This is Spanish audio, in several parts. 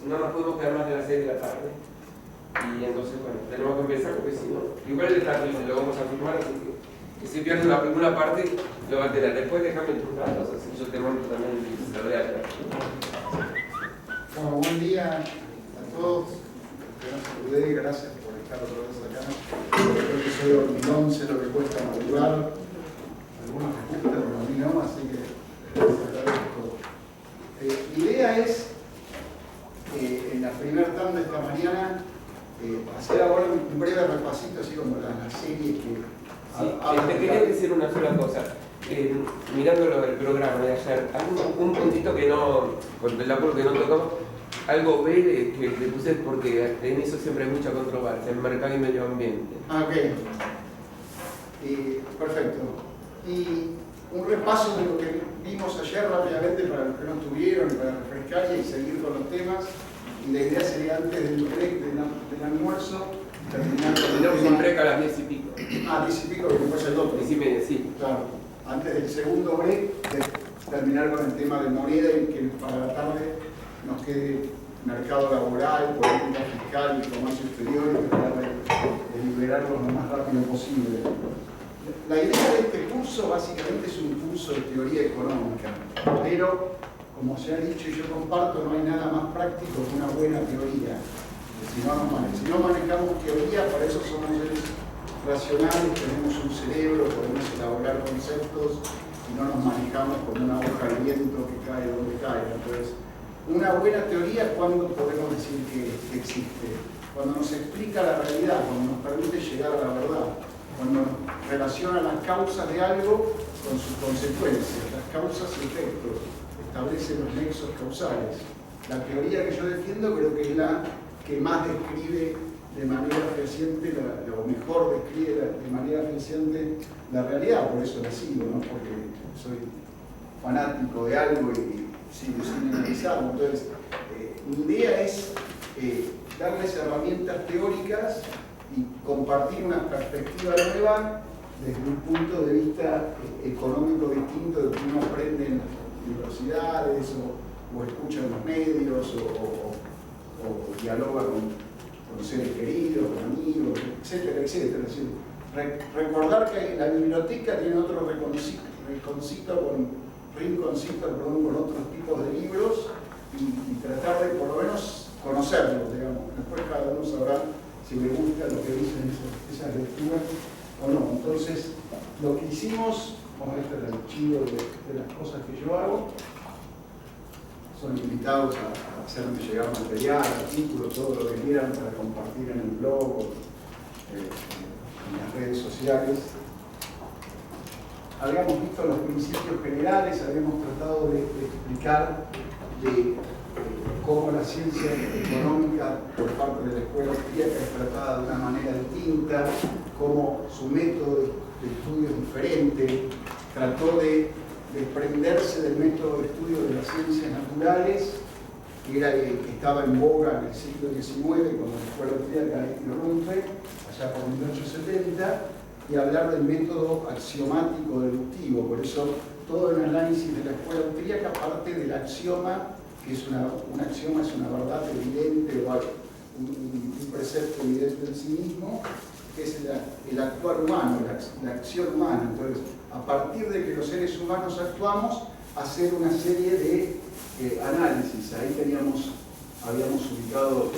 no nos podemos quedar más de las 6 de la tarde. Y entonces, bueno, tenemos que empezar porque si no, igual lo vamos a firmar, así que si pierdes la primera parte, lo va a tener. Después déjame tus datos, así yo te mando también el celular. Bueno, buen día a todos. Gracias por estar otra vez acá. Creo que soy hormigón, sé lo que cuesta madrugar. Algunos les gusta, pero a mí no, así que les agradezco. Mi idea es, en la primera tanda de esta mañana, hacer ahora un breve repasito, así como la serie que... Sí, te quería decir una sola cosa. Mirando el programa de ayer, hay un puntito que no, por el apuro que no tocamos, algo B que le puse porque en eso siempre hay mucha controversia, en mercado y medio ambiente. Ah, ok. Perfecto. Y un repaso de lo que vimos ayer rápidamente para los que no estuvieron, para refrescar y seguir con los temas. Y la idea sería antes del break del almuerzo, terminar con el Tenemos un break a las 10 y pico. Ah, 10 y pico, que después el otro. 10 y media, sí. Claro. Antes del segundo break, terminar con el tema de moneda y que para la tarde nos quede mercado laboral, política fiscal y comercio exterior y tratar de liberarlos lo más rápido posible. La idea de este curso básicamente es un curso de teoría económica, pero como se ha dicho y yo comparto, no hay nada más práctico que una buena teoría. Si no manejamos teoría, para eso somos seres racionales, tenemos un cerebro, podemos elaborar conceptos y no nos manejamos como una hoja de viento que cae donde cae. Entonces, una buena teoría, ¿cuándo podemos decir que existe? Cuando nos explica la realidad, cuando nos permite llegar a la verdad, cuando relaciona las causas de algo con sus consecuencias, las causas y efectos, establece los nexos causales. La teoría que yo defiendo creo que es la que más describe de manera fehaciente, o mejor describe de manera fehaciente la realidad, por eso la sigo, ¿no? Porque soy fanático de algo y sigo sin analizarlo. Entonces, mi idea es darles herramientas teóricas y compartir una perspectiva nueva desde un punto de vista económico distinto de que uno aprende en universidades o escucha en los medios o dialoga con seres queridos, con amigos, etcétera, etcétera. Es decir, recordar que la biblioteca tiene otro rinconcito con otros tipos de libros y tratar de por lo menos conocerlos, digamos. Después cada uno sabrá si le gusta lo que dicen esas lecturas o no. Entonces, lo que hicimos, como este es el archivo de las cosas que yo hago, son invitados a hacerme llegar material, artículos, todo lo que quieran para compartir en el blog o en las redes sociales. Habíamos visto los principios generales, habíamos tratado de explicar cómo la ciencia económica por parte de la escuela austríaca es tratada de una manera distinta, cómo su método de estudio es diferente, trató de desprenderse del método de estudio de las ciencias naturales, que era el que estaba en boga en el siglo XIX, cuando la escuela austríaca irrumpe, allá por 1870, y hablar del método axiomático deductivo. Por eso todo el análisis de la escuela austríaca parte del axioma, que es un axioma es una verdad evidente o un precepto evidente en sí mismo, que es el actuar humano, la acción humana. Entonces, a partir de que los seres humanos actuamos, hacer una serie de análisis. Ahí habíamos ubicado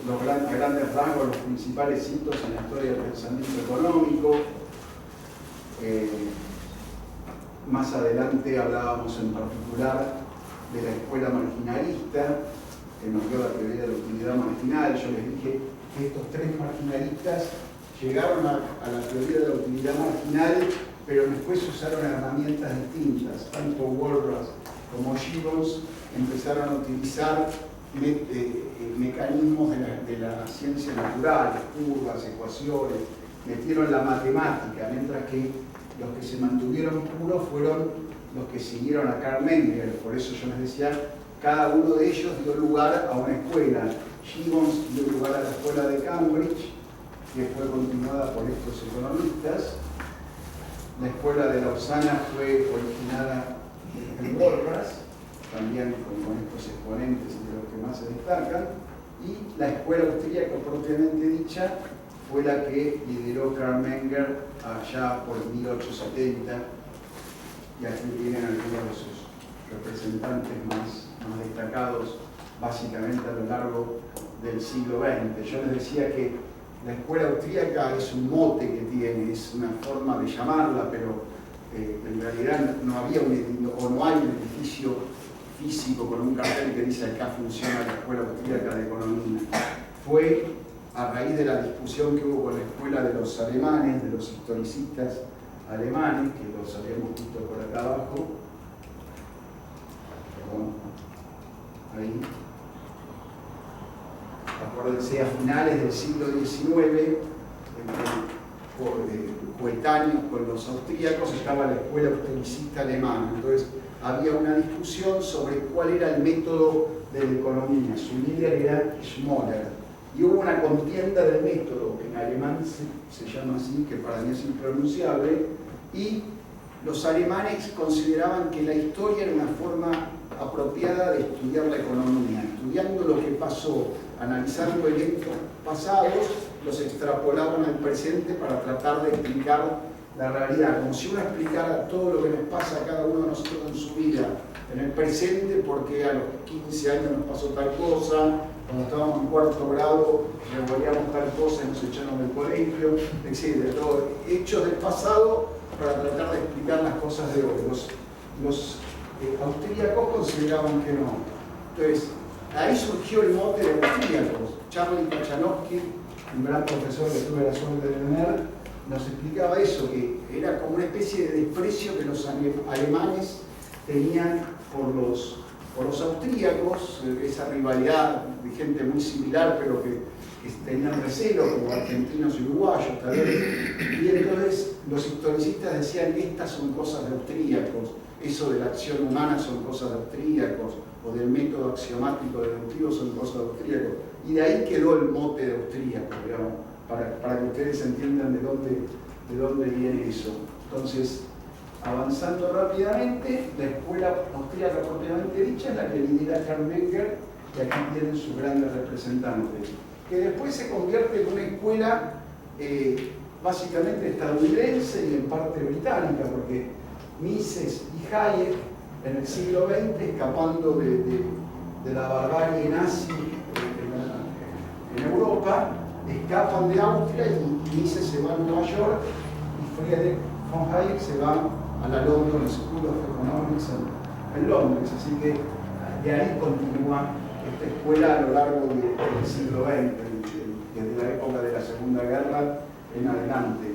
a grandes rasgos los principales hitos en la historia del pensamiento económico. Más adelante hablábamos en particular de la escuela marginalista, que nos dio la teoría de la utilidad marginal. Yo les dije que estos tres marginalistas llegaron a la teoría de la utilidad marginal, pero después usaron herramientas distintas. Tanto Walras como Gibbons empezaron a utilizar mecanismos de la ciencia natural, curvas, ecuaciones, metieron la matemática, mientras que los que se mantuvieron puros fueron los que siguieron a Karl Menger. Por eso yo les decía, cada uno de ellos dio lugar a una escuela. Gibbons dio lugar a la escuela de Cambridge, que fue continuada por estos economistas. La escuela de Lausana fue originada en Walras, también con estos exponentes entre los que más se destacan, y la escuela austríaca propiamente dicha fue la que lideró Karl Menger allá por 1870, y aquí tienen algunos de sus representantes más destacados, básicamente a lo largo del siglo XX. Yo les decía que la escuela austríaca es un mote que tiene, es una forma de llamarla, pero en realidad no había no hay un edificio físico con un cartel que dice acá funciona la escuela austríaca de economía. Fue a raíz de la discusión que hubo con la escuela de los alemanes, de los historicistas alemanes, que los habíamos visto por acá abajo. Perdón. Ahí. Acuérdense, a finales del siglo XIX, coetáneos con los austríacos, estaba la escuela austericista alemana. Entonces, había una discusión sobre cuál era el método de la economía. Su líder era Schmoller. Y hubo una contienda del método, que en alemán se llama así, que para mí es impronunciable, y los alemanes consideraban que la historia era una forma apropiada de estudiar la economía. Estudiando lo que pasó, analizando eventos pasados, los extrapolaban al presente para tratar de explicar la realidad, como si uno explicara todo lo que nos pasa a cada uno de nosotros en su vida, en el presente, porque a los 15 años nos pasó tal cosa, cuando estábamos en cuarto grado revolvíamos tal cosa y nos echaron del colegio, etc. Todo, hechos del pasado para tratar de explicar las cosas de hoy. Los austríacos consideraban que no. Entonces, ahí surgió el mote de austríacos. Charlie Kachanowski, un gran profesor que tuve la suerte de tener, nos explicaba eso, que era como una especie de desprecio que los alemanes tenían por los austríacos, esa rivalidad de gente muy similar, pero que tenían recelo, como argentinos y uruguayos tal vez. Y entonces los historicistas decían que estas son cosas de austríacos, eso de la acción humana son cosas de austríacos, o del método axiomático deductivo son cosas de austríacos. Y de ahí quedó el mote de austríaco, digamos, para que ustedes entiendan de dónde viene eso. Entonces, avanzando rápidamente, la escuela austríaca propiamente dicha es la que lidera Karl Menger, y aquí tienen sus grandes representantes, que después se convierte en una escuela básicamente estadounidense y en parte británica, porque Mises y Hayek en el siglo XX, escapando de la barbarie nazi en Europa, escapan de Austria y Mises se va a Nueva York y Friedrich von Hayek se va a la London School of Economics en Londres. Así que de ahí continúa esta escuela a lo largo del siglo XX, desde la época de la Segunda Guerra en adelante.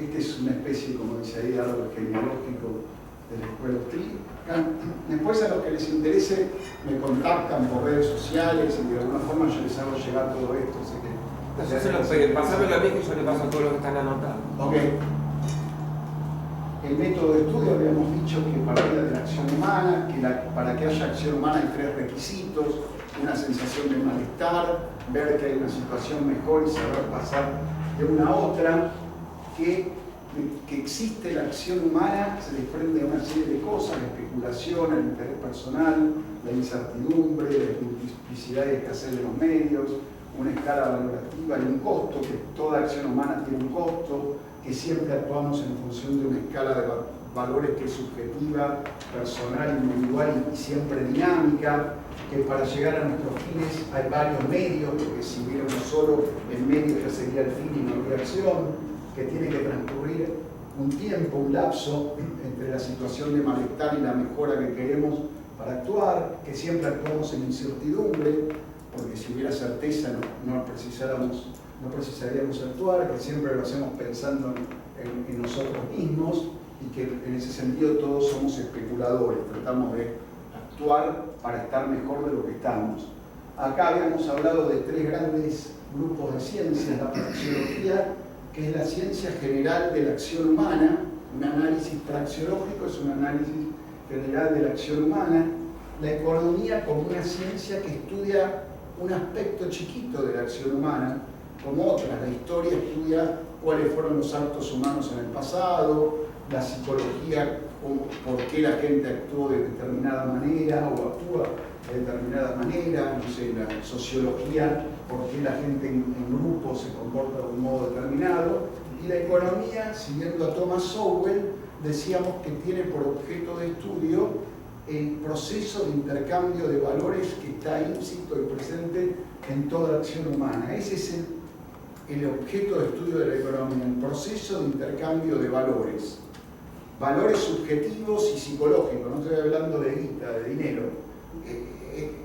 Este es una especie, como dice ahí, de árbol genealógico de la escuela austríaca. Después, a los que les interese, me contactan por redes sociales y de alguna forma yo les hago llegar todo esto. Así que, pasármelo a mí que yo le paso a todos los que están anotados. Ok. El método de estudio habíamos dicho que partía de la acción humana, que para que haya acción humana hay 3 requisitos: una sensación de malestar, ver que hay una situación mejor y saber pasar de una a otra, que existe la acción humana se desprende de una serie de cosas: la especulación, el interés personal, la incertidumbre, la multiplicidad y escasez de los medios, una escala valorativa y un costo, que toda acción humana tiene un costo, que siempre actuamos en función de una escala de valores que es subjetiva, personal, individual y siempre dinámica, que para llegar a nuestros fines hay varios medios, porque si hubiera uno solo, el medio ya sería el fin y no habría acción, que tiene que transcurrir un tiempo, un lapso entre la situación de malestar y la mejora que queremos para actuar, que siempre actuamos en incertidumbre, porque si hubiera certeza no precisaríamos actuar, que siempre lo hacemos pensando en nosotros mismos y que en ese sentido todos somos especuladores, tratamos de actuar para estar mejor de lo que estamos. Acá habíamos hablado de 3 grandes grupos de ciencias: la praxeología, que es la ciencia general de la acción humana. Un análisis praxeológico es un análisis general de la acción humana. La economía como una ciencia que estudia un aspecto chiquito de la acción humana, como otras. La historia estudia cuáles fueron los actos humanos en el pasado, la psicología por qué la gente actuó de determinada manera o actúa de determinada manera, no sé, la sociología, por qué la gente en grupo se comporta de un modo determinado, y la economía, siguiendo a Thomas Sowell, decíamos que tiene por objeto de estudio el proceso de intercambio de valores que está íncito y presente en toda la acción humana. Ese es el objeto de estudio de la economía, el proceso de intercambio de valores. Valores subjetivos y psicológicos, no estoy hablando de guita, de dinero.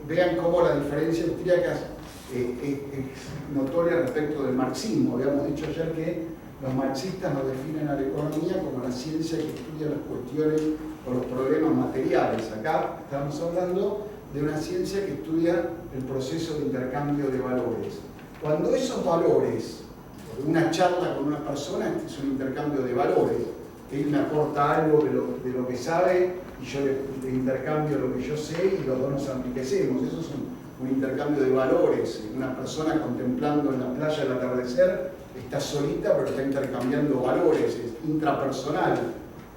Vean cómo la diferencia austríaca es notoria respecto del marxismo. Habíamos dicho ayer que los marxistas nos definen a la economía como la ciencia que estudia las cuestiones o los problemas materiales. Acá estamos hablando de una ciencia que estudia el proceso de intercambio de valores. Cuando esos valores, una charla con una persona es un intercambio de valores, él me aporta algo de lo que sabe y yo le intercambio lo que yo sé y los dos nos enriquecemos. Eso es un intercambio de valores. Una persona contemplando en la playa el atardecer está solita pero está intercambiando valores, es intrapersonal.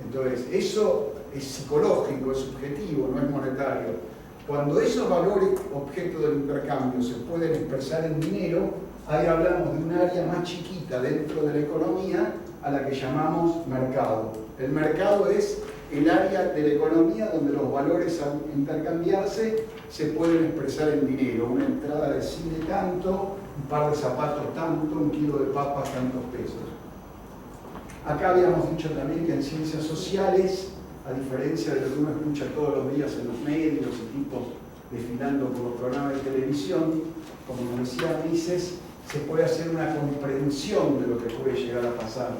Entonces eso es psicológico, es subjetivo, no es monetario. Cuando esos valores, objeto del intercambio, se pueden expresar en dinero, ahí hablamos de un área más chiquita dentro de la economía a la que llamamos mercado. El mercado es el área de la economía donde los valores al intercambiarse se pueden expresar en dinero. Una entrada de cine tanto, un par de zapatos tanto, un kilo de papas tantos pesos. Acá habíamos dicho también que en ciencias sociales, a diferencia de lo que uno escucha todos los días en los medios y tipos desfilando por los programas de televisión, como nos decía Mises, se puede hacer una comprensión de lo que puede llegar a pasar,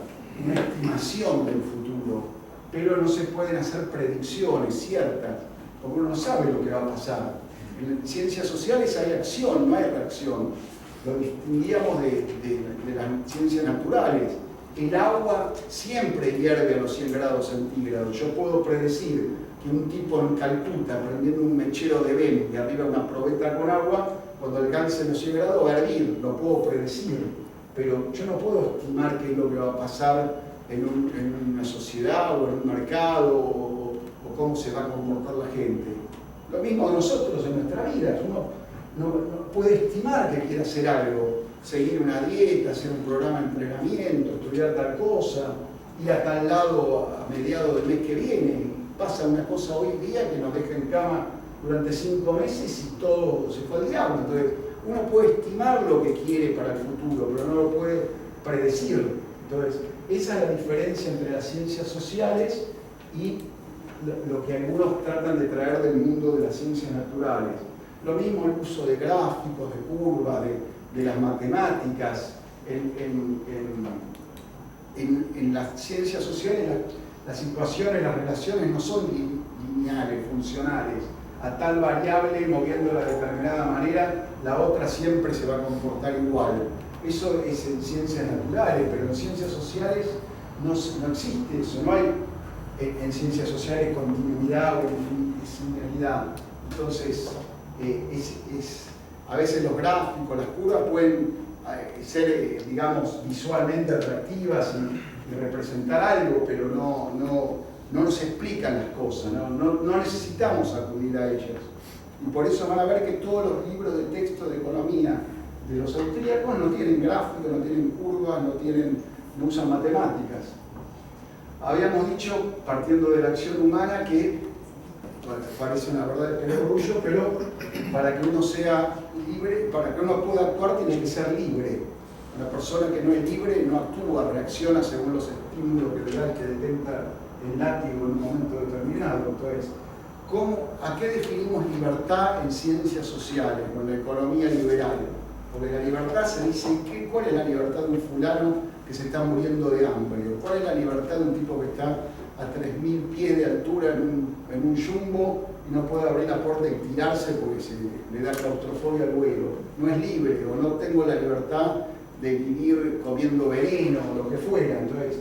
una estimación del futuro, pero no se pueden hacer predicciones ciertas, porque uno no sabe lo que va a pasar. En ciencias sociales hay acción, no hay reacción. Lo distinguíamos de las ciencias naturales. El agua siempre hierve a los 100 grados centígrados. Yo puedo predecir que un tipo en Calcuta prendiendo un mechero de ven y arriba una probeta con agua, cuando alcance los 100 grados va a hervir, lo puedo predecir, pero yo no puedo estimar qué es lo que va a pasar en una sociedad o en un mercado o cómo se va a comportar la gente. Lo mismo nosotros en nuestra vida, uno no puede estimar que quiere hacer algo, seguir una dieta, hacer un programa de entrenamiento, estudiar tal cosa, ir a tal lado a mediados del mes que viene. Pasa una cosa hoy día que nos deja en cama durante 5 meses y todo se fue al diablo. Entonces, uno puede estimar lo que quiere para el futuro, pero no lo puede predecir. Entonces, esa es la diferencia entre las ciencias sociales y lo que algunos tratan de traer del mundo de las ciencias naturales. Lo mismo el uso de gráficos, de curvas, de las matemáticas. En las ciencias sociales las situaciones, las relaciones no son lineales, funcionales. A tal variable, moviéndola de determinada manera, la otra siempre se va a comportar igual. Eso es en ciencias naturales, pero en ciencias sociales no existe eso. No hay en ciencias sociales continuidad o infinidad. Entonces, a veces los gráficos, las curvas pueden ser, digamos, visualmente atractivas y representar algo, pero no nos explican las cosas, no necesitamos acudir a ellas. Y por eso van a ver que todos los libros de texto de economía de los austríacos no tienen gráficos, no tienen curvas, no usan matemáticas. Habíamos dicho, partiendo de la acción humana, que parece una verdad de perogrullo, pero para que uno sea libre, para que uno pueda actuar tiene que ser libre. Una persona que no es libre no actúa, reacciona según los estímulos que le da el que detenta el látigo en un momento determinado. Entonces, ¿a qué definimos libertad en ciencias sociales, con la economía liberal? Porque la libertad se dice, ¿cuál es la libertad de un fulano que se está muriendo de hambre? ¿Cuál es la libertad de un tipo que está a 3.000 pies de altura en un jumbo y no puede abrir la puerta y tirarse porque le da claustrofobia al vuelo? No es libre, o no tengo la libertad de vivir comiendo veneno o lo que fuera. Entonces,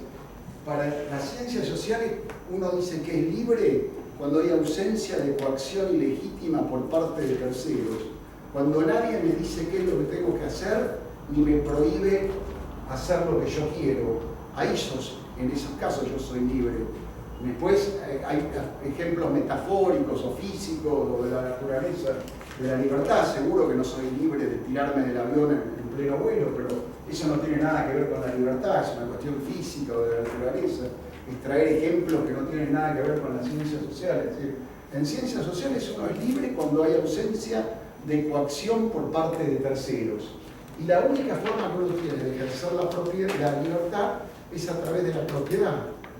para las ciencias sociales uno dice que es libre cuando hay ausencia de coacción ilegítima por parte de terceros. Cuando nadie me dice qué es lo que tengo que hacer ni me prohíbe hacer lo que yo quiero. En esos casos yo soy libre. Después hay ejemplos metafóricos o físicos o de la naturaleza de la libertad. Seguro que no soy libre de tirarme del avión en pleno vuelo, pero eso no tiene nada que ver con la libertad, es una cuestión física o de la naturaleza. Es traer ejemplos que no tienen nada que ver con las ciencias sociales. Es decir, en ciencias sociales uno es libre cuando hay ausencia de coacción por parte de terceros. Y la única forma que uno tiene de ejercer la libertad es a través de la propiedad.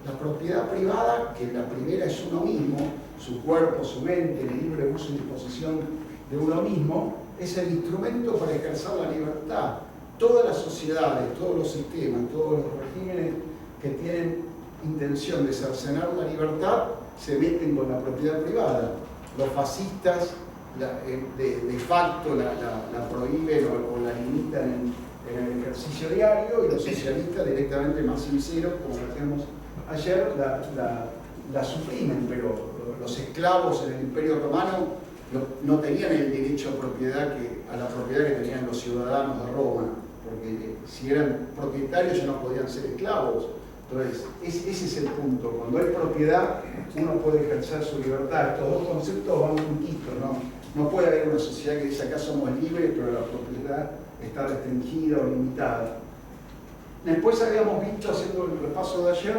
La propiedad privada, que la primera es uno mismo, su cuerpo, su mente, el libre uso y disposición de uno mismo, es el instrumento para ejercer la libertad. Todas las sociedades, todos los sistemas, todos los regímenes que tienen intención de cercenar la libertad se meten con la propiedad privada. Los fascistas de facto la prohíben o la limitan en el ejercicio diario, y los socialistas directamente más sinceros, como lo hacemos ayer, la suprimen, pero los esclavos en el Imperio Romano no tenían el derecho a la propiedad que tenían los ciudadanos de Roma, porque si eran propietarios ya no podían ser esclavos. Entonces, ese es el punto. Cuando hay propiedad, uno puede ejercer su libertad. Estos dos conceptos van juntitos, ¿no? No puede haber una sociedad que dice acá somos libres, pero la propiedad está restringida o limitada. Después habíamos visto, haciendo el repaso de ayer,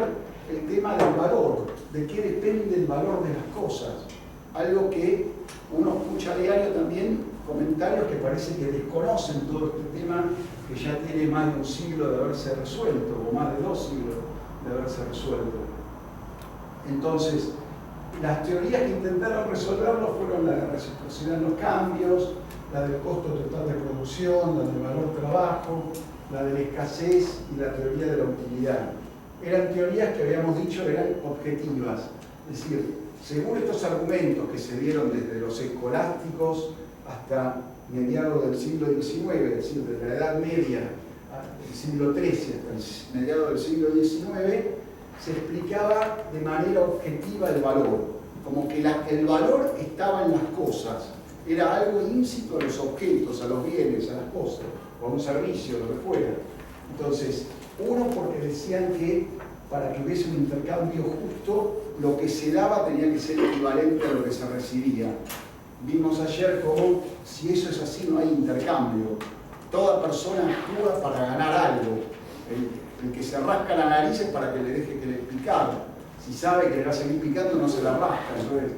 el tema del valor, de qué depende el valor de las cosas. Algo que uno escucha a diario también, comentarios que parece que desconocen todo este tema, que ya tiene más de un siglo de haberse resuelto, o más de 2 siglos de haberse resuelto. Entonces, las teorías que intentaron resolverlo fueron la de la reciprocidad en los cambios, la del costo total de producción, la del valor trabajo, la de la escasez y la teoría de la utilidad. Eran teorías que habíamos dicho eran objetivas, es decir, según estos argumentos que se dieron desde los escolásticos hasta mediados del siglo XIX, es decir, desde la Edad Media del siglo XIII hasta mediados del siglo XIX, se explicaba de manera objetiva el valor, como que el valor estaba en las cosas, era algo íncito a los objetos, a los bienes, a las cosas, o a un servicio, lo que fuera. Entonces, uno, porque decían que para que hubiese un intercambio justo, lo que se daba tenía que ser equivalente a lo que se recibía. Vimos ayer cómo, si eso es así, no hay intercambio. Toda persona actúa para ganar algo. El que se rasca la nariz es para que le deje que le picar. Si sabe que le va a seguir picando, no se la rasca. Entonces,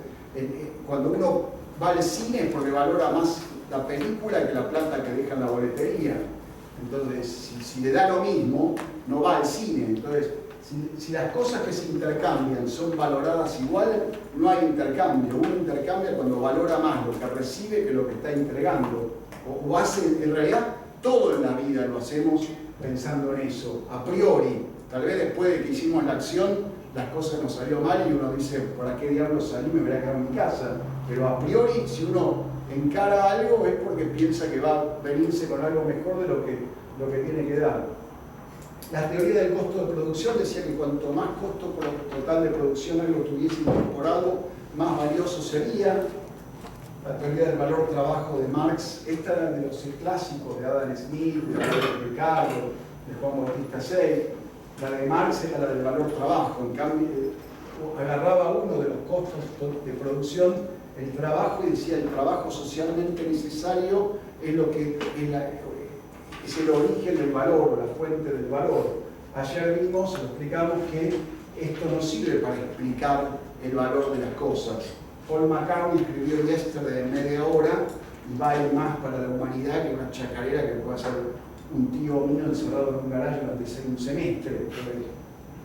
cuando uno va al cine es porque valora más la película que la plata que deja en la boletería. Entonces, si le da lo mismo, no va al cine. Entonces, si las cosas que se intercambian son valoradas igual, no hay intercambio. Uno intercambia cuando valora más lo que recibe que lo que está entregando. O hace, en realidad, todo en la vida lo hacemos pensando en eso, a priori. Tal vez después de que hicimos la acción, las cosas nos salió mal y uno dice, ¿para qué diablos salí? Me voy a quedar en mi casa. Pero a priori, si uno encara algo, es porque piensa que va a venirse con algo mejor de lo que tiene que dar. La teoría del costo de producción decía que cuanto más costo total de producción algo tuviese incorporado, más valioso sería. La teoría del valor trabajo de Marx, esta era de los clásicos de Adam Smith, de Alberto Ricardo, de Juan Bautista Say. La de Marx era la del valor trabajo, en cambio agarraba uno de los costos de producción, el trabajo, y decía el trabajo socialmente necesario es lo que es el origen del valor, la fuente del valor. Ayer vimos, lo explicamos, que esto no sirve para explicar el valor de las cosas. Paul McCartney escribió Yesterday en media hora y vale más para la humanidad que una chacarera que pueda ser un tío mío encerrado en un garaje durante un semestre. Entonces,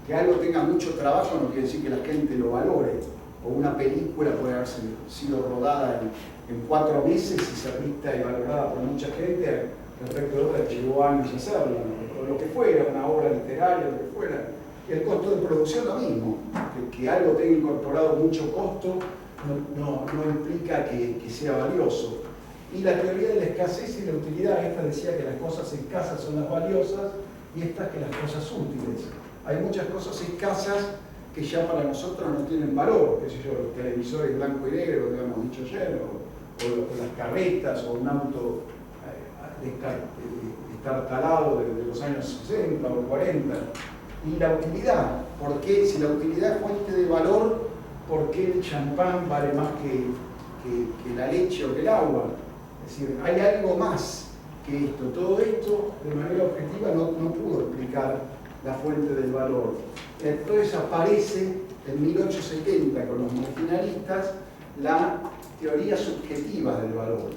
que algo tenga mucho trabajo no quiere decir que la gente lo valore. O una película puede haber sido rodada en 4 meses y ser vista y valorada por mucha gente, respecto de otra que llevó años hacerlo, o lo que fuera, una obra literaria, lo que fuera. El costo de producción lo mismo, que algo tenga incorporado mucho costo no implica que sea valioso. Y la teoría de la escasez y la utilidad, esta decía que las cosas escasas son las valiosas y estas que las cosas útiles. Hay muchas cosas escasas que ya para nosotros no tienen valor, qué sé yo, los televisores blanco y negro, que habíamos dicho ayer, o las carretas, o un auto destartalado de los años 60 o 40. Y la utilidad, ¿por qué? Si la utilidad es fuente de valor, ¿por qué el champán vale más que la leche o que el agua? Es decir, hay algo más que esto. Todo esto, de manera objetiva, no pudo explicar la fuente del valor. Entonces aparece en 1870 con los marginalistas la teoría subjetiva del valor,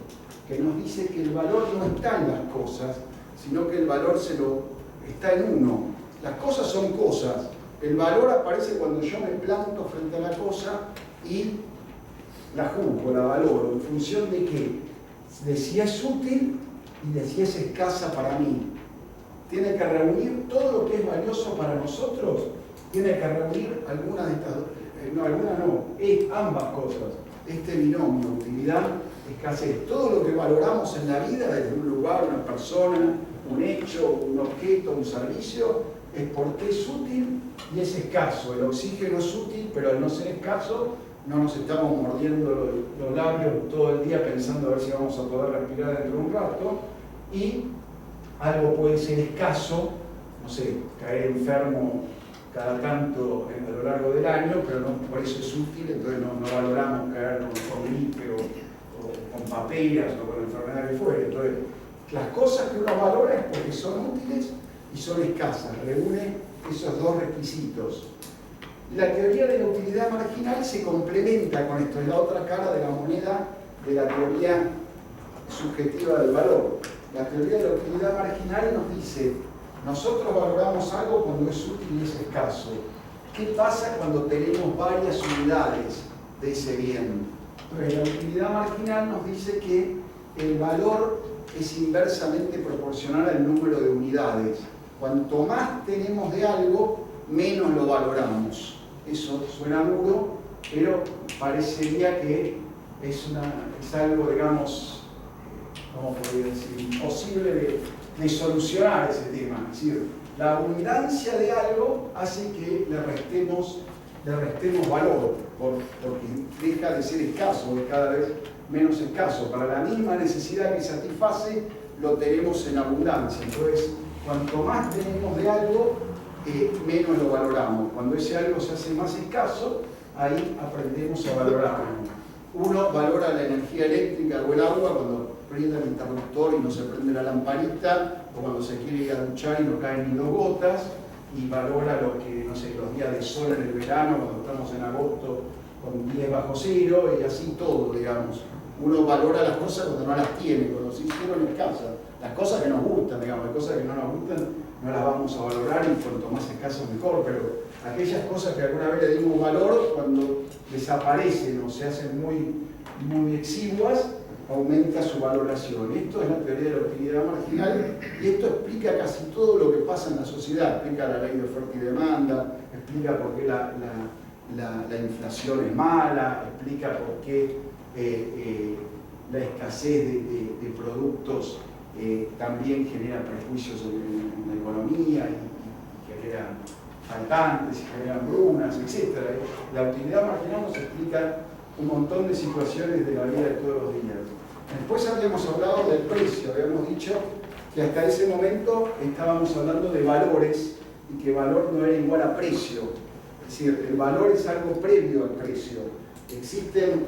que nos dice que el valor no está en las cosas, sino que el valor está en uno. Las cosas son cosas. El valor aparece cuando yo me planto frente a la cosa y la juzgo, la valoro, en función de qué, de si es útil y de si es escasa para mí. Tiene que reunir todo lo que es valioso para nosotros, tiene que reunir algunas de estas, ambas cosas. Este binomio, utilidad, escasez. Todo lo que valoramos en la vida, desde un lugar, una persona, un hecho, un objeto, un servicio, es porque es útil y es escaso. El oxígeno es útil, pero al no ser escaso, no nos estamos mordiendo los labios todo el día pensando a ver si vamos a poder respirar dentro de un rato. Y algo puede ser escaso, no sé, caer enfermo cada tanto a lo largo del año, pero no por eso es útil, entonces no valoramos caer con gripe o con paperas o con enfermedad que fuere. Entonces, las cosas que uno valora es porque son útiles y son escasas, reúne esos dos requisitos. La teoría de la utilidad marginal se complementa con esto, es la otra cara de la moneda de la teoría subjetiva del valor. La teoría de la utilidad marginal nos dice: nosotros valoramos algo cuando es útil y es escaso. ¿Qué pasa cuando tenemos varias unidades de ese bien? Entonces, la utilidad marginal nos dice que el valor es inversamente proporcional al número de unidades. Cuanto más tenemos de algo, menos lo valoramos. Eso suena duro, pero parecería que es algo, digamos, ¿cómo podría decir?, imposible de solucionar ese tema. Es decir, la abundancia de algo hace que le restemos valor, porque deja de ser escaso, es cada vez menos escaso. Para la misma necesidad que satisface, lo tenemos en abundancia. Entonces, cuanto más tenemos de algo, menos lo valoramos. Cuando ese algo se hace más escaso, ahí aprendemos a valorarlo. Uno valora la energía eléctrica o el agua cuando prende el interruptor y no se prende la lamparita, o cuando se quiere ir a duchar y no caen ni 2 gotas, y valora lo que, no sé, los días de sol en el verano, cuando estamos en agosto con 10 bajo cero, y así todo, digamos. Uno valora las cosas cuando no las tiene, cuando se hicieron escasas. Las cosas que nos gustan, digamos, las cosas que no nos gustan, no las vamos a valorar, y cuanto más escasas mejor, pero aquellas cosas que alguna vez le dimos valor, cuando desaparecen o se hacen muy exiguas, aumenta su valoración. Esto es la teoría de la utilidad marginal, y esto explica casi todo lo que pasa en la sociedad. Explica la ley de oferta y demanda, explica por qué la inflación es mala, explica por qué la escasez de productos también genera prejuicios en la economía y genera faltantes y genera hambrunas, etc. La utilidad marginal nos explica un montón de situaciones de la vida de todos los días. Después habíamos hablado del precio, habíamos dicho que hasta ese momento estábamos hablando de valores y que valor no era igual a precio. Es decir, el valor es algo previo al precio. Existen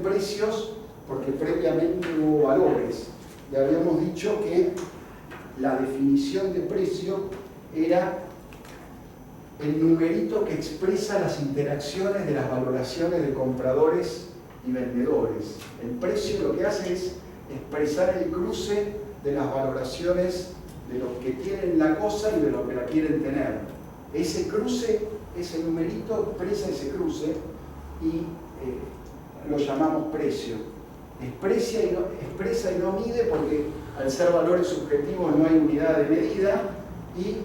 precios porque previamente hubo valores. Y habíamos dicho que la definición de precio era el numerito que expresa las interacciones de las valoraciones de compradores y vendedores. El precio lo que hace es expresar el cruce de las valoraciones de los que tienen la cosa y de los que la quieren tener. Ese cruce, ese numerito expresa ese cruce y lo llamamos precio. Expresa y no mide, porque al ser valores subjetivos no hay unidad de medida, y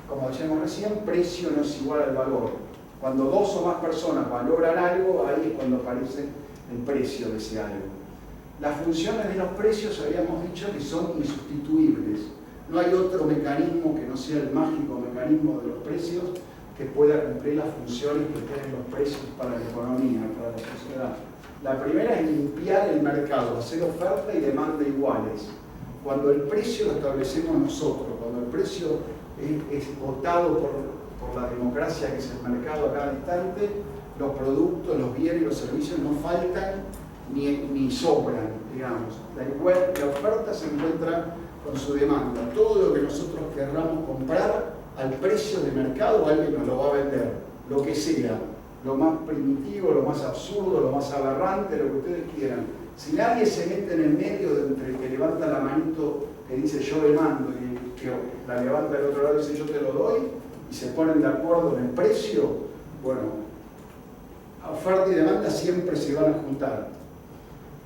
como decíamos recién, precio no es igual al valor. Cuando 2 o más personas valoran algo, ahí es cuando aparece el precio de ese algo. Las funciones de los precios habíamos dicho que son insustituibles. No hay otro mecanismo que no sea el mágico mecanismo de los precios que pueda cumplir las funciones que tienen los precios para la economía, para la sociedad. La primera es limpiar el mercado, hacer oferta y demanda iguales. Cuando el precio lo establecemos nosotros, cuando el precio es votado por la democracia, que es el mercado a cada instante, los productos, los bienes y los servicios no faltan ni sobran, digamos. La oferta se encuentra con su demanda. Todo lo que nosotros querramos comprar al precio de mercado, alguien nos lo va a vender, lo que sea, lo más primitivo, lo más absurdo, lo más aberrante, lo que ustedes quieran. Si nadie se mete en el medio de entre el que levanta la manito que dice yo le mando y el que la levanta del otro lado y dice yo te lo doy, y se ponen de acuerdo en el precio, bueno, oferta y demanda siempre se van a juntar.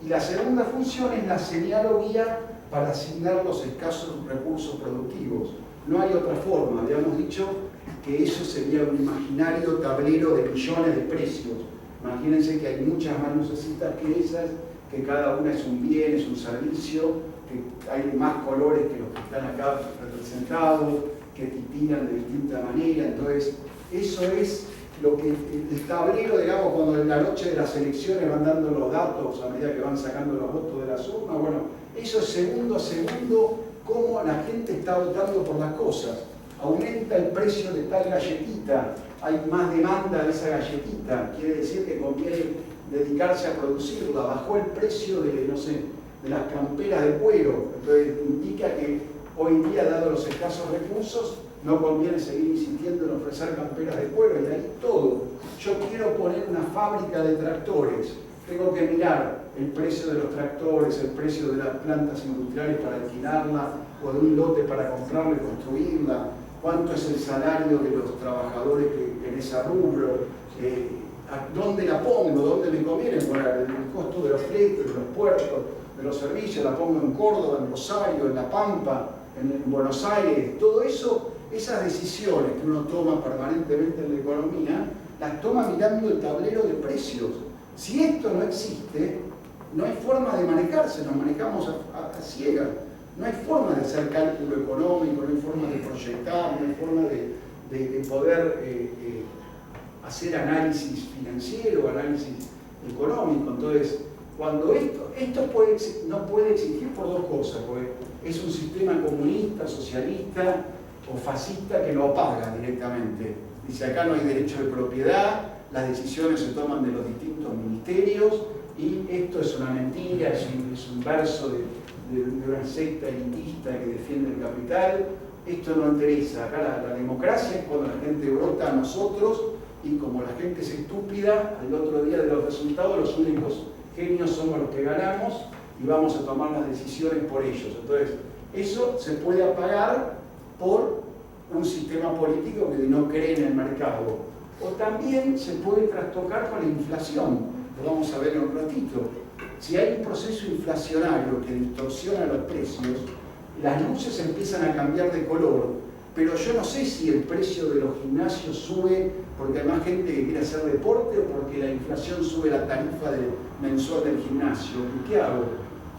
Y la segunda función es la señal o guía para asignar los escasos recursos productivos. No hay otra forma. Habíamos dicho que eso sería un imaginario tablero de millones de precios. Imagínense que hay muchas más lucecitas que esas, que cada una es un bien, es un servicio, que hay más colores que los que están acá representados, que tiran de distinta manera. Entonces, eso es lo que el tablero, digamos, cuando en la noche de las elecciones van dando los datos a medida que van sacando los votos de las urnas, bueno, eso es segundo a segundo cómo la gente está votando por las cosas. Aumenta el precio de tal galletita, hay más demanda de esa galletita, quiere decir que conviene dedicarse a producirla. Bajó el precio de, no sé, de las camperas de cuero, entonces indica que hoy día, dado los escasos recursos, no conviene seguir insistiendo en ofrecer camperas de cuero, y ahí todo. Yo quiero poner una fábrica de tractores, tengo que mirar el precio de los tractores, el precio de las plantas industriales para alquilarla, o de un lote para comprarla y construirla, cuánto es el salario de los trabajadores en ese rubro, dónde la pongo, dónde me conviene poner, el costo de los fletes, de los puertos, de los servicios, la pongo en Córdoba, en Rosario, en La Pampa, en Buenos Aires. Todo eso, esas decisiones que uno toma permanentemente en la economía, las toma mirando el tablero de precios. Si esto no existe, no hay forma de manejarse, nos manejamos a ciegas. No hay forma de hacer cálculo económico, no hay forma de proyectar, no hay forma de poder hacer análisis financiero, análisis económico. Entonces, cuando esto no puede existir por dos cosas, porque es un sistema comunista, socialista o fascista que lo apaga directamente. Dice, acá no hay derecho de propiedad, las decisiones se toman de los distintos ministerios, y esto es una mentira, es un verso de una secta elitista que defiende el capital. Esto no interesa. Acá la democracia es cuando la gente vota a nosotros, y como la gente es estúpida, al otro día de los resultados los únicos genios somos los que ganamos y vamos a tomar las decisiones por ellos. Entonces, eso se puede apagar por un sistema político que no cree en el mercado. O también se puede trastocar con la inflación. Lo vamos a ver en un ratito. Si hay un proceso inflacionario que distorsiona los precios, las luces empiezan a cambiar de color, pero yo no sé si el precio de los gimnasios sube porque hay más gente que quiere hacer deporte o porque la inflación sube la tarifa mensual del gimnasio. ¿Y qué hago?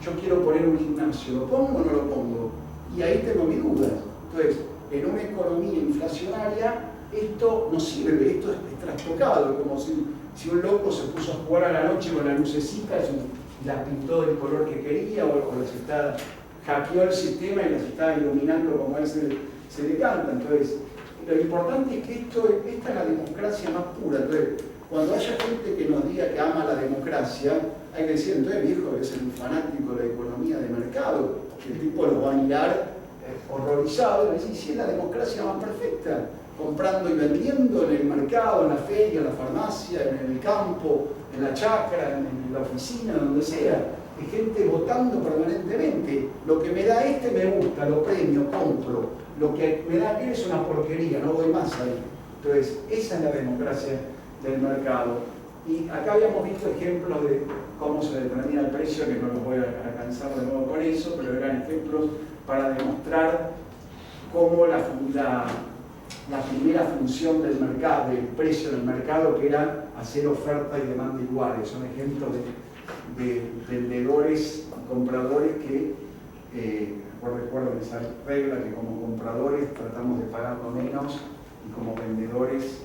Yo quiero poner un gimnasio, ¿lo pongo o no lo pongo? Y ahí tengo mis dudas. Entonces, en una economía inflacionaria, esto no sirve, esto es trastocado, como si un loco se puso a jugar a la noche con las lucecitas y las pintó del color que quería, o hackeó el sistema y las está iluminando como él se le canta. Entonces, lo importante es que esta es la democracia más pura. Entonces, cuando haya gente que nos diga que ama la democracia, hay que decir, entonces viejo, que es un fanático de la economía de mercado, que el tipo lo va a mirar horrorizado y va a decir, si es la democracia más perfecta, comprando y vendiendo en el mercado, en la feria, en la farmacia, en el campo, en la chacra, en la oficina, donde sea. Hay gente votando permanentemente. Lo que me da me gusta, lo premio, compro. Lo que me da aquel es una porquería, no voy más ahí. Entonces, esa es la democracia del mercado. Y acá habíamos visto ejemplos de cómo se determina el precio, que no los voy a alcanzar de nuevo con eso, pero eran ejemplos para demostrar cómo la primera función del mercado, del precio del mercado, que era hacer oferta y demanda iguales. Son ejemplos de vendedores y compradores que, recuerden esa regla, que como compradores tratamos de pagarlo menos y como vendedores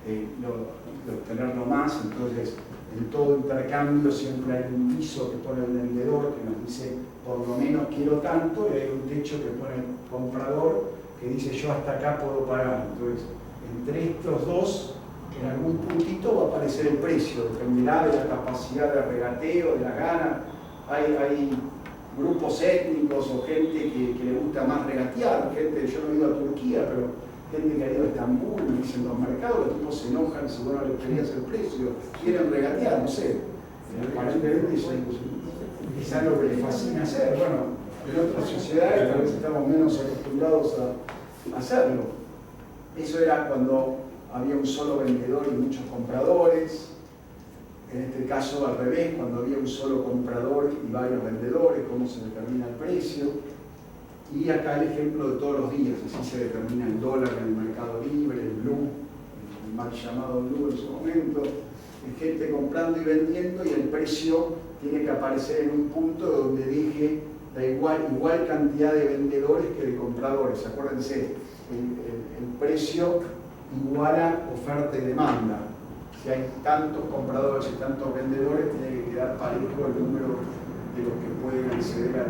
de obtenerlo más. Entonces, en todo intercambio siempre hay un piso que pone el vendedor que nos dice por lo menos quiero tanto, y hay un techo que pone el comprador que dice yo hasta acá puedo pagar. Entonces, entre estos dos, en algún puntito va a aparecer el precio, dependerá de la capacidad de regateo, de la gana. Hay grupos étnicos o gente que le gusta más regatear, gente, yo no he ido a Turquía, pero gente que ha ido a Estambul, me dicen los mercados, los tipos se enojan si vos no les pedías el precio, quieren regatear, no sé. Aparentemente es algo que les fascina hacer. Bueno, en otras sociedades tal vez estamos menos acostumbrados a hacerlo. Eso era cuando había un solo vendedor y muchos compradores. En este caso al revés, cuando había un solo comprador y varios vendedores, cómo se determina el precio. Y acá el ejemplo de todos los días, así se determina el dólar en el mercado libre, el blue, el mal llamado blue en su momento. Hay gente comprando y vendiendo y el precio tiene que aparecer en un punto donde deje la igual cantidad de vendedores que de compradores. Acuérdense, el precio iguala oferta y demanda. Si hay tantos compradores y tantos vendedores, tiene que quedar parejo el número de los que pueden acceder a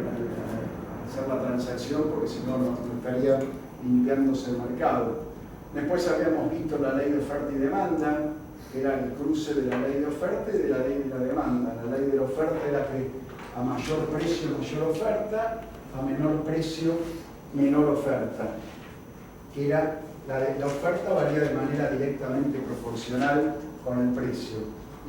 hacer la transacción, porque si no, no estaría limpiándose el mercado. Después habíamos visto la ley de oferta y demanda, que era el cruce de la ley de oferta y de la ley de la demanda. La ley de la oferta era que a mayor precio, mayor oferta, a menor precio, menor oferta. Que era la oferta varía de manera directamente proporcional con el precio.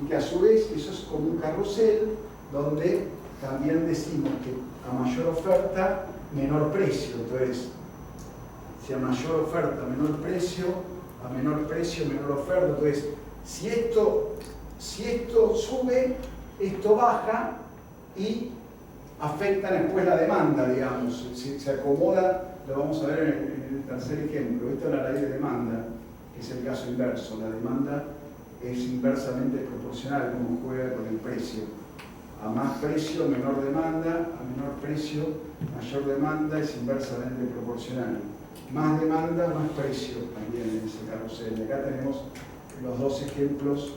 Y que a su vez eso es como un carrusel donde también decimos que a mayor oferta, menor precio. Entonces, si a mayor oferta, menor precio, a menor precio, menor oferta. Entonces, si esto sube, esto baja y afecta después la demanda, digamos. Si se acomoda, lo vamos a ver en el tercer ejemplo. Esta es la ley de demanda, que es el caso inverso. La demanda es inversamente proporcional, como juega con el precio. A más precio, menor demanda, a menor precio, mayor demanda, es inversamente proporcional. Más demanda, más precio también en ese carrusel. Y acá tenemos los dos ejemplos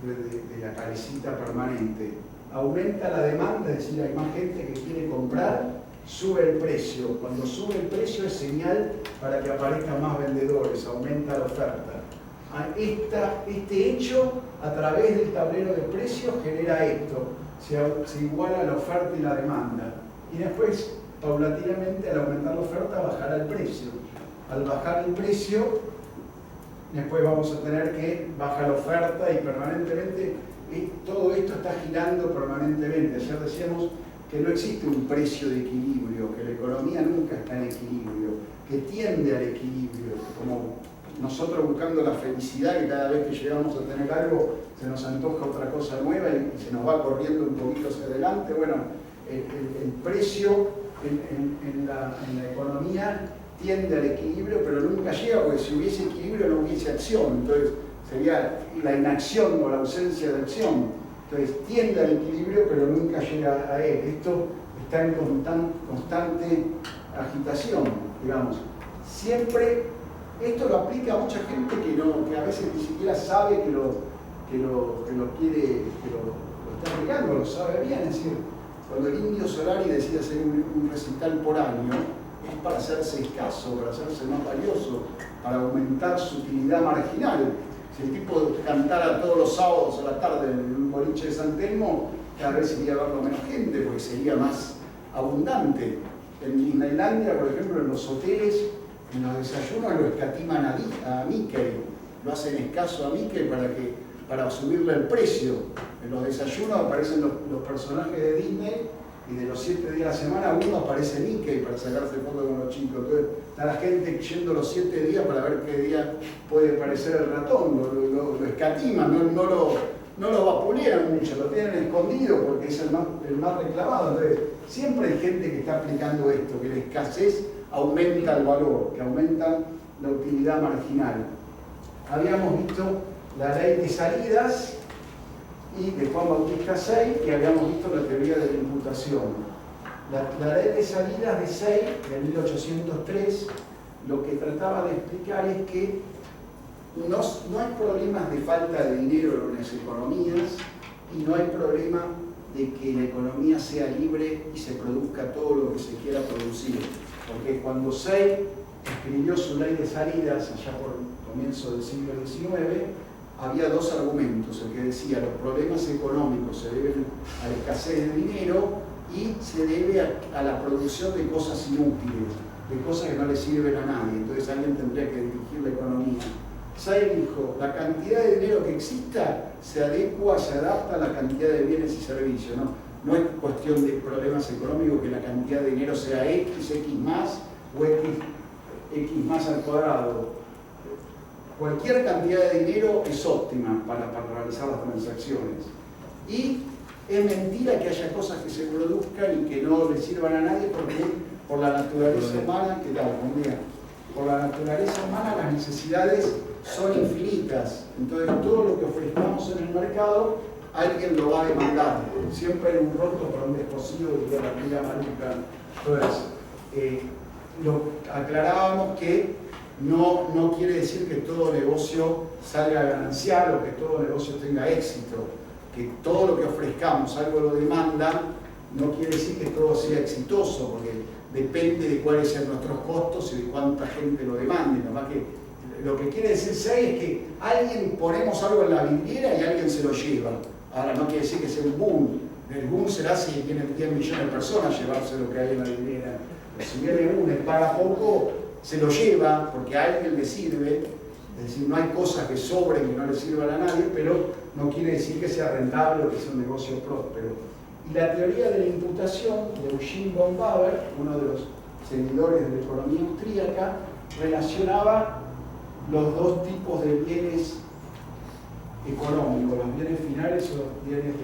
de la carecita permanente. Aumenta la demanda, es decir, hay más gente que quiere comprar, sube el precio. Cuando sube el precio es señal para que aparezcan más vendedores, aumenta la oferta. Este hecho, a través del tablero de precios, genera esto. Se iguala la oferta y la demanda. Y después, paulatinamente, al aumentar la oferta, bajará el precio. Al bajar el precio, después vamos a tener que bajar la oferta y permanentemente, todo esto está girando permanentemente. Ayer decíamos que no existe un precio de equilibrio, que la economía nunca está en equilibrio, que tiende al equilibrio, como nosotros buscando la felicidad, que cada vez que llegamos a tener algo se nos antoja otra cosa nueva y se nos va corriendo un poquito hacia adelante. Bueno, el precio en la economía tiende al equilibrio, pero nunca llega, porque si hubiese equilibrio no hubiese acción. Entonces sería la inacción o la ausencia de acción. Entonces tiende al equilibrio, pero nunca llega a él. Esto está en constante agitación, digamos. Siempre, esto lo aplica a mucha gente que a veces ni siquiera sabe que lo está aplicando, lo sabe bien. Es decir, cuando el Indio Solari decide hacer un recital por año, es para hacerse escaso, para hacerse más valioso, para aumentar su utilidad marginal. Si el tipo cantara todos los sábados a la tarde en un boliche de San Telmo, cada vez iría a verlo menos gente, porque sería más abundante. En Disneylandia, por ejemplo, en los hoteles, en los desayunos lo escatiman a Mickey, lo hacen escaso a Mickey para subirle el precio. En los desayunos aparecen los personajes de Disney y de los 7 días de la semana uno aparece Mickey para sacarse fotos con los chicos. Entonces está la gente yendo los 7 días para ver qué día puede aparecer el ratón, lo escatiman, no lo vapulean mucho, lo tienen escondido porque es el más reclamado. Entonces siempre hay gente que está aplicando esto, que la escasez aumenta el valor, que aumenta la utilidad marginal. Habíamos visto la ley de salidas y de Juan Bautista Say, y habíamos visto la teoría de la imputación. La ley de salidas de Say, de 1803, lo que trataba de explicar es que no hay problemas de falta de dinero en las economías y no hay problema de que la economía sea libre y se produzca todo lo que se quiera producir. Porque cuando Say escribió su ley de salidas allá por comienzo del siglo XIX, había dos argumentos, el que decía los problemas económicos se deben a la escasez de dinero y se debe a la producción de cosas inútiles, de cosas que no le sirven a nadie, entonces alguien tendría que dirigir la economía. Say dijo, la cantidad de dinero que exista se adecua, se adapta a la cantidad de bienes y servicios, no es cuestión de problemas económicos que la cantidad de dinero sea X más o X más al cuadrado. Cualquier cantidad de dinero es óptima para realizar las transacciones. Y es mentira que haya cosas que se produzcan y que no le sirvan a nadie porque por la naturaleza humana, por la naturaleza humana las necesidades son infinitas. Entonces todo lo que ofrezcamos en el mercado, alguien lo va a demandar. Siempre hay un roto para un descosido, diría la amiga Maruca. Entonces, aclarábamos que no quiere decir que todo negocio salga ganancial o que todo negocio tenga éxito, que todo lo que ofrezcamos, algo lo demanda, no quiere decir que todo sea exitoso, porque depende de cuáles sean nuestros costos y de cuánta gente lo demande. Lo que quiere decir Say es que alguien ponemos algo en la vidriera y alguien se lo lleva. Ahora no quiere decir que sea un boom. El boom será si vienen 10 millones de personas a llevarse lo que hay en la vidriera. Pero si viene uno y paga poco, se lo lleva porque a alguien le sirve. Es decir, no hay cosas que sobren que no le sirvan a nadie, pero no quiere decir que sea rentable o que sea un negocio próspero. Y la teoría de la imputación de Eugene von Bauer, uno de los seguidores de la economía austríaca, relacionaba los dos tipos de bienes económicos, los bienes finales o los bienes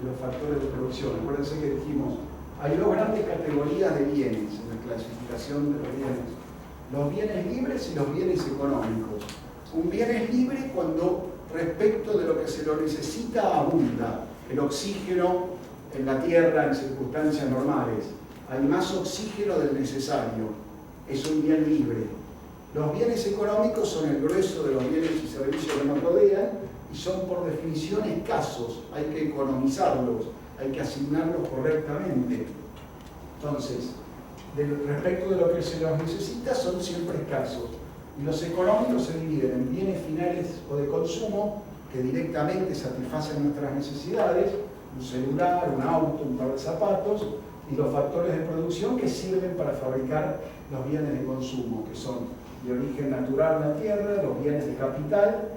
los factores de producción. Acuérdense que dijimos, hay dos grandes categorías de bienes en la clasificación de los bienes. Los bienes libres y los bienes económicos. Un bien es libre cuando respecto de lo que se lo necesita abunda. El oxígeno en la tierra en circunstancias normales. Hay más oxígeno del necesario. Es un bien libre. Los bienes económicos son el grueso de los bienes y servicios que nos rodean y son por definición escasos. Hay que economizarlos, hay que asignarlos correctamente. Entonces, respecto de lo que se los necesita, son siempre escasos. Y los económicos se dividen en bienes finales o de consumo que directamente satisfacen nuestras necesidades, un celular, un auto, un par de zapatos, y los factores de producción que sirven para fabricar los bienes de consumo, que son de origen natural la tierra, los bienes de capital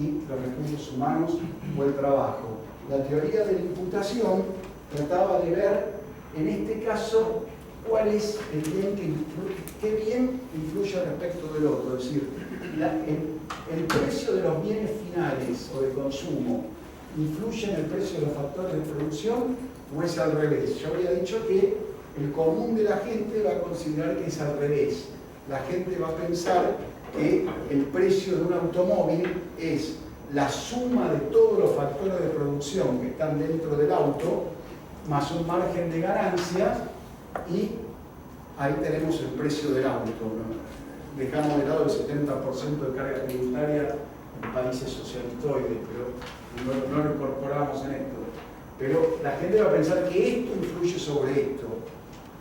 y los recursos humanos o el trabajo. La teoría de la imputación trataba de ver, en este caso, cuál es el bien qué bien influye respecto del otro. Es decir, el precio de los bienes finales o de consumo influye en el precio de los factores de producción o es al revés. Yo había dicho que el común de la gente va a considerar que es al revés. La gente va a pensar que el precio de un automóvil es la suma de todos los factores de producción que están dentro del auto más un margen de ganancia y ahí tenemos el precio del auto, ¿no? Dejamos de lado el 70% de carga tributaria en países socialistoides, pero no lo incorporamos en esto. Pero la gente va a pensar que esto influye sobre esto.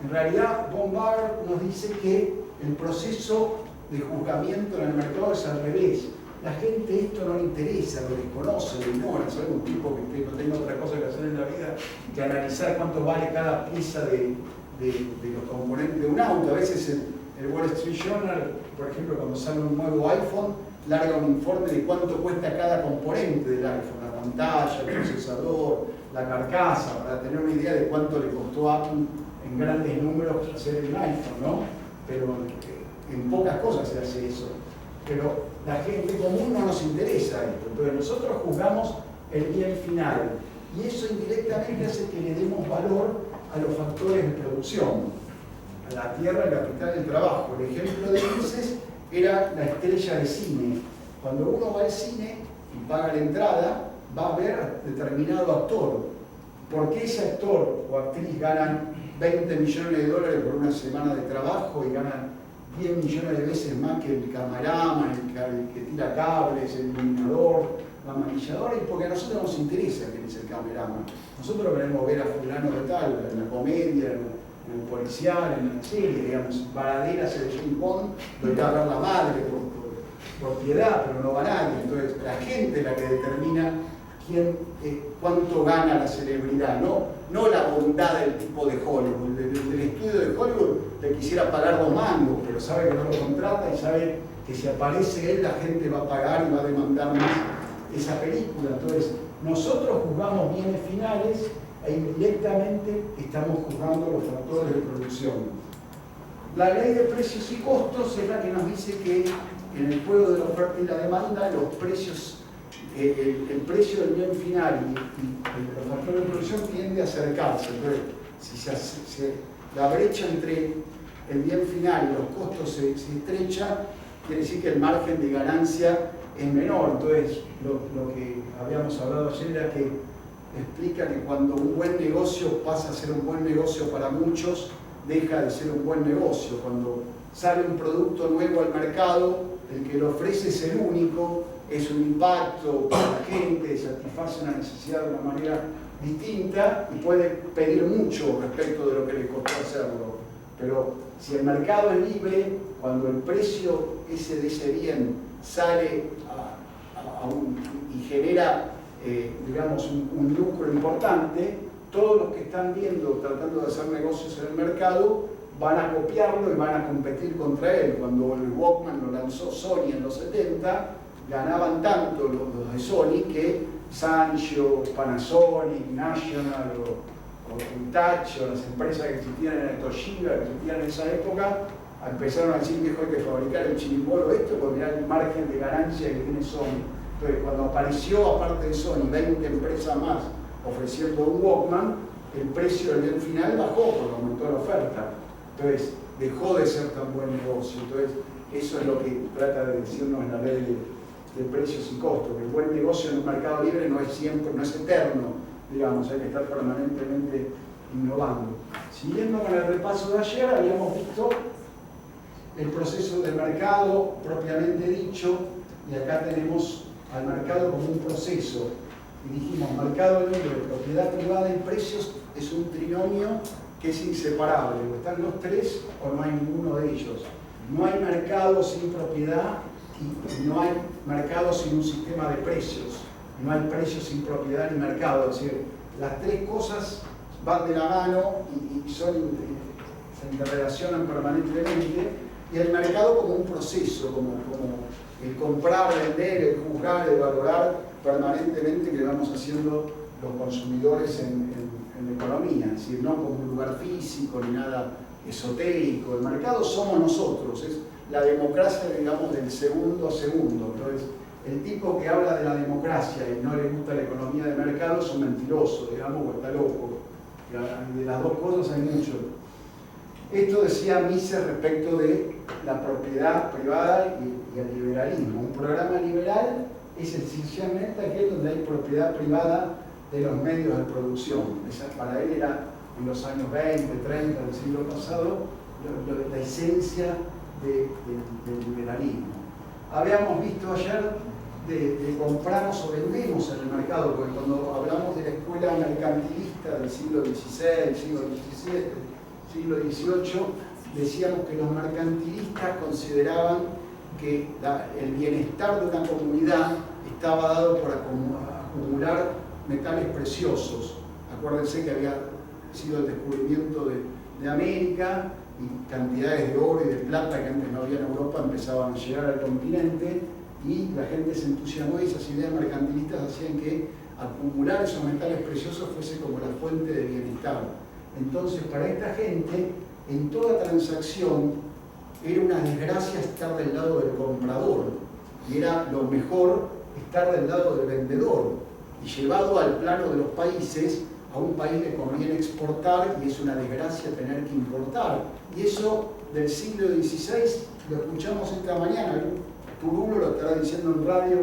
En realidad, von Bauer nos dice que el proceso de juzgamiento en el mercado es al revés. La gente esto no le interesa, lo desconoce, lo ignora. ¿Sabe? Un tipo que no tenga otra cosa que hacer en la vida que analizar cuánto vale cada pieza de los componentes de un auto. A veces el Wall Street Journal, por ejemplo, cuando sale un nuevo iPhone, larga un informe de cuánto cuesta cada componente del iPhone, la pantalla, el procesador, la carcasa, para tener una idea de cuánto le costó a Apple en grandes números hacer un iPhone, ¿no? Pero en pocas cosas se hace eso. Pero la gente común no nos interesa esto. Entonces nosotros juzgamos el bien final y eso indirectamente hace que le demos valor a los factores de producción, a la tierra, el capital, el trabajo. El ejemplo de Mises era la estrella de cine. Cuando uno va al cine y paga la entrada, va a ver determinado actor. ¿Por qué ese actor o actriz ganan 20 millones de dólares por una semana de trabajo y ganan 10 millones de veces más que el cameraman, el que tira cables, el iluminador, la maquilladora? Y porque a nosotros nos interesa quién es el cameraman. Nosotros queremos ver a fulano de tal, en la comedia, en el policial, en la serie, digamos, Varadera se James Bond, lo irá a ver la madre por piedad, pero no va nadie. Entonces, la gente es la que determina cuánto gana la celebridad, no la bondad del tipo de Hollywood. Del estudio de Hollywood le quisiera pagar 2 mangos, pero sabe que no lo contrata y sabe que si aparece él la gente va a pagar y va a demandar más esa película. Entonces, nosotros juzgamos bienes finales e indirectamente estamos juzgando los factores de producción. La ley de precios y costos es la que nos dice que en el juego de la oferta y la demanda, los precios, el precio del bien final y los factores de producción tiende a acercarse. Entonces, si la brecha entre el bien final y los costos se estrecha, quiere decir que el margen de ganancia es menor. Entonces, lo que habíamos hablado ayer era que explica que cuando un buen negocio pasa a ser un buen negocio para muchos, deja de ser un buen negocio. Cuando sale un producto nuevo al mercado, el que lo ofrece es el único, es un impacto para la gente, satisface una necesidad de una manera distinta y puede pedir mucho respecto de lo que le costó hacerlo. Pero si el mercado es libre, cuando el precio de ese bien sale y genera digamos, un lucro importante, todos los que están viendo, tratando de hacer negocios en el mercado, van a copiarlo y van a competir contra él. Cuando el Walkman lo lanzó Sony en los 70, ganaban tanto los de Sony que Sanyo, Panasonic, National o Hitachi o las empresas que existían en el Toshiba, que existían en esa época, empezaron a decir, viejo, hay que fabricar el chirimbolo esto, porque mirá el margen de ganancia que tiene Sony. Entonces, cuando apareció, aparte de Sony, 20 empresas más ofreciendo un Walkman, el precio del bien final bajó porque aumentó la oferta. Entonces, dejó de ser tan buen negocio. Entonces, eso es lo que trata de decirnos en la ley de precios y costos, que el buen negocio en un mercado libre no es siempre, no es eterno, digamos, hay que estar permanentemente innovando. Siguiendo con el repaso de ayer, habíamos visto el proceso del mercado propiamente dicho, y acá tenemos al mercado como un proceso. Y dijimos, mercado libre, propiedad privada y precios es un trinomio que es inseparable. O están los tres o no hay ninguno de ellos. No hay mercado sin propiedad y no hay mercado sin un sistema de precios. No hay precios sin propiedad ni mercado. Es decir, las tres cosas van de la mano y se interrelacionan permanentemente. Y el mercado como un proceso, como el comprar, vender, el juzgar, el valorar permanentemente que vamos haciendo los consumidores en la economía. Es decir, no como un lugar físico ni nada esotérico. El mercado somos nosotros, es la democracia, digamos, del segundo a segundo. Entonces, el tipo que habla de la democracia y no le gusta la economía de mercado es un mentiroso, digamos, o está loco. De las dos cosas hay mucho. Esto decía Mises respecto de la propiedad privada y el liberalismo. Un programa liberal es esencialmente aquel donde hay propiedad privada de los medios de producción. Esa para él era en los años 20, 30 del siglo pasado la esencia del liberalismo. Habíamos visto ayer de compramos o vendemos en el mercado, porque cuando hablamos de la escuela mercantilista del siglo XVI, siglo XVII, siglo XVIII, decíamos que los mercantilistas consideraban que el bienestar de una comunidad estaba dado por acumular metales preciosos. Acuérdense que había sido el descubrimiento de América y cantidades de oro y de plata que antes no había en Europa empezaban a llegar al continente y la gente se entusiasmó y esas ideas mercantilistas hacían que acumular esos metales preciosos fuese como la fuente de bienestar. Entonces, para esta gente, en toda transacción era una desgracia estar del lado del comprador y era lo mejor estar del lado del vendedor. Y llevado al plano de los países, a un país le conviene exportar y es una desgracia tener que importar. Y eso del siglo XVI lo escuchamos esta mañana. Turulo lo estará diciendo en radio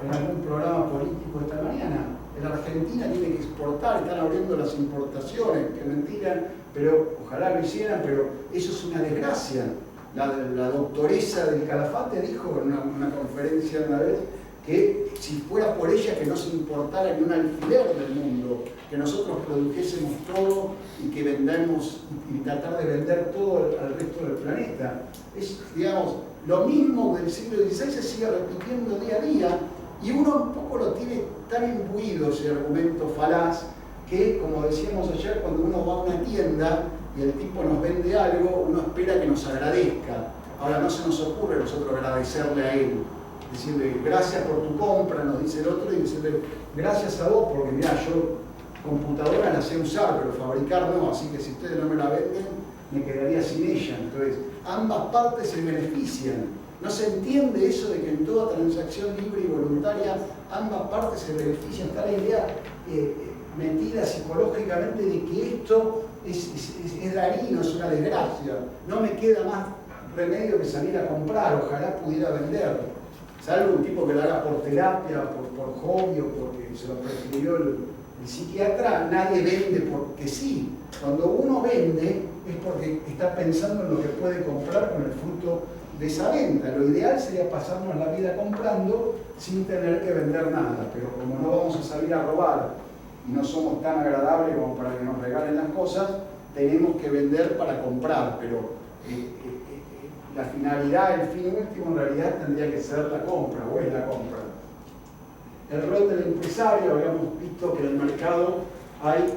en algún programa político esta mañana. La Argentina tiene que exportar, están abriendo las importaciones, que mentira, pero ojalá lo hicieran, pero eso es una desgracia. La doctoresa del Calafate dijo en una conferencia una vez que si fuera por ella que no se importara ni un alfiler del mundo, que nosotros produjésemos todo y que vendamos y tratar de vender todo al resto del planeta. Es, digamos, lo mismo del siglo XVI se sigue repitiendo día a día y uno un poco lo tiene tan imbuido ese argumento falaz que, como decíamos ayer, cuando uno va a una tienda y el tipo nos vende algo, uno espera que nos agradezca. Ahora no se nos ocurre a nosotros agradecerle a él, decirle gracias por tu compra, nos dice el otro, y decirle gracias a vos, porque mirá, yo computadora la sé usar, pero fabricar no, así que si ustedes no me la venden, me quedaría sin ella. Entonces, ambas partes se benefician. No se entiende eso de que en toda transacción libre y voluntaria ambas partes se benefician. Está la idea metida psicológicamente de que esto es dañino, es una desgracia. No me queda más remedio que salir a comprar, ojalá pudiera vender. Salvo un tipo que lo haga por terapia, por hobby o porque se lo prefirió el psiquiatra, nadie vende porque sí. Cuando uno vende es porque está pensando en lo que puede comprar con el fruto de esa venta. Lo ideal sería pasarnos la vida comprando sin tener que vender nada, pero como no vamos a salir a robar y no somos tan agradables como para que nos regalen las cosas, tenemos que vender para comprar, pero la finalidad, el fin último en realidad tendría que ser la compra, o es la compra. El rol del empresario, habíamos visto que en el mercado hay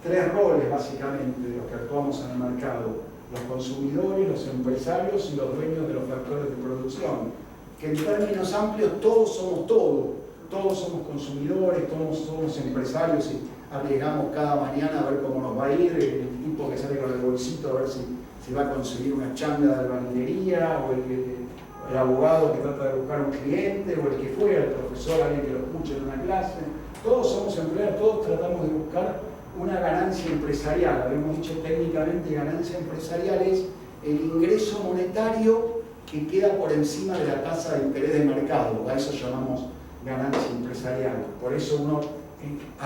tres roles básicamente de los que actuamos en el mercado: los consumidores, los empresarios y los dueños de los factores de producción, que en términos amplios todos somos todos somos consumidores, todos somos empresarios y arriesgamos cada mañana a ver cómo nos va a ir, el tipo que sale con el bolsito a ver si va a conseguir una changa de albañilería, o el abogado que trata de buscar un cliente, o el que fuera, el profesor, alguien que lo escuche en una clase. Todos somos empleados, todos tratamos de buscar una ganancia empresarial. Habíamos dicho técnicamente ganancia empresarial es el ingreso monetario que queda por encima de la tasa de interés de mercado. A eso llamamos ganancia empresarial. Por eso uno